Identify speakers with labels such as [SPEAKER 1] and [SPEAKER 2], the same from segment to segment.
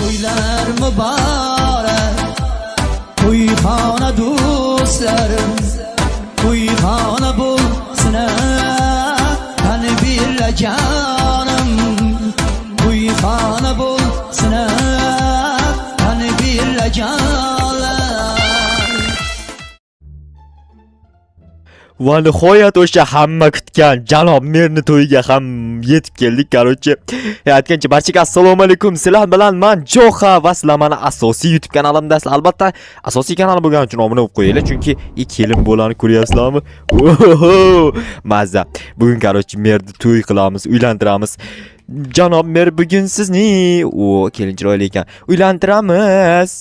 [SPEAKER 1] to'ylar muborak, to'yxona do'stlarim, to'yxona bo'lsin qani billa jonim, to'yxona bo'lsin qani billa jonlar.
[SPEAKER 2] Va nihoyat o'sha hamma kutgan janob merni to'yiga ham yetib keldik. Qarochi, aytgancha barchaga assalomu alaykum. Sizlar bilan men Joxa va sizlar meni asosiy YouTube kanalimdasiz. Albatta, asosiy kanal bo'lgani uchun obuna bo'lib qo'yinglar, chunki kelin bo'lani ko'ryapsizlarmi? Oho! Mazza. Bugun qarochi merni to'y qilamiz, uylantiramiz. Janob mer bugun sizni kelin chiroyli ekan. Uylantiramiz.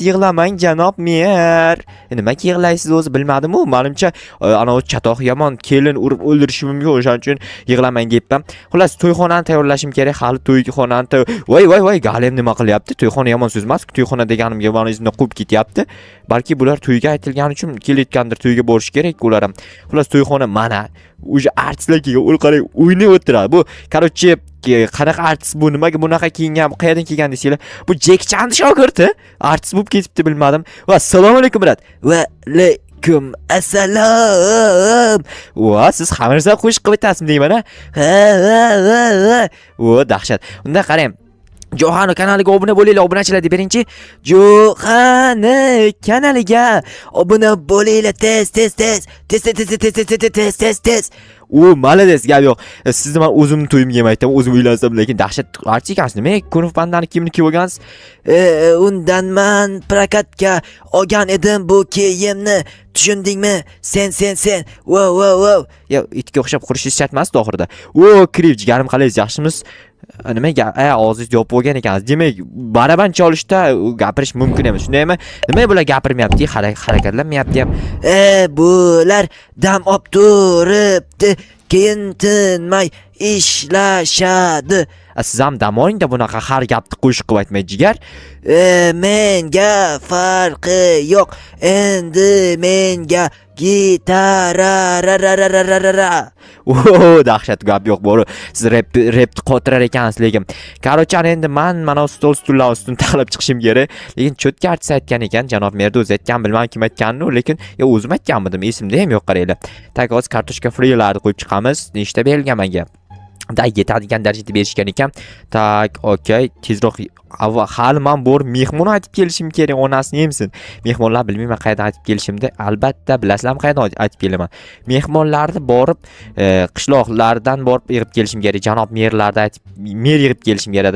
[SPEAKER 2] Yig'lamang janob mer. Nimaga yig'laysiz o'zi bilmadim-ku. Menimcha ana o chatoq yomon kelin urib o'ldirishi mumkin, o'shaning uchun yig'lamang deyapman. Xullas, to'yxonani tayyorlashim kerak. Hali to'yxonani voy, galem nima qilyapti? To'yxona yomon so'z emas. To'yxona deganimga meni izimdan quvib ketyapti. Balki bular to'yga aytilgani uchun kelayotgandir, to'yga borish kerak ular ham. Xullas, to'yxona mana o'sha artistlar kelgan, ular qarang o'ynab o'tiradi. Bu qarochi qanaqa artist bu, nimaga bunaqa kiyingan, qayerdan kelgan deysizlar? Bu Jek Chan shogirdi. Artist bo'lib ketibdi, bilmadim. Va assalomu alaykum brat. Va alaykum assalom. Va siz hamirza qo'shiq qilib aytasizmi deyman a? Ha. O dahshat. Unda qarang. Joxani kanaliga obuna bo'linglar, obunachilar deb beringchi. Joxani kanaliga obuna bo'linglar, tez. O, malades, gap yo'q. Sizni men o'zimni to'yimga ham aytaman, o'zim uylansam, lekin dahshat archa ekansiz. Nima Kunov bandani kimni kiyib olgansiz? Undan men prokatga olgan edim bu kiyimni. Tushundingmi? Sen. Wow. Ya, itga o'xshab qurishingiz chatmasdi oxirida. O, kriv jigarim, qalaysiz, yaxshimisiz? Nimaga og'zingizni yopib olgan ekansiz? Demak, baraban cholishda gapirish mumkin emas. Shundaymi? Nima bular gapirmayapti, harakatlanmayapti ham. Bular dam olib turibdi, keyin tinmay ishlashadi. Siz ham dam oling-da, bunaqa har gapni qo'shiq qilib aytmay jigar. Menga farqi yo'q. Endi menga gitara. Dahshat gap yo'q bo'ri. Siz repni qotirar ekansiz, lekin qarochi endi men mana stullar ustini taxlab chiqishim kerak. Lekin cho'tka artist aytgan ekan, janob merdi o'zi aytgan, bilmadim kim aytganini, lekin o'zim aytganmidim, esimda ham yo'q, qaranglar. Tak hozir kartoshka frilarni qo'yib chiqamiz. Nechta berilgan menga? Da yetadigan darajada berishgan ekan. Tak, okey, tezroq. Hali men bor mehmon aytib kelishim kerak, onasini yemsin. Mehmonlar bilmayman qayerdan aytib kelishimni. Albatta bilasizlarmi qayerdan aytib kelaman. Mehmonlarni borib qishloqlardan borib yig'ib kelishim kerak. Janob merlardan aytib, mer yig'ib kelishim kerak.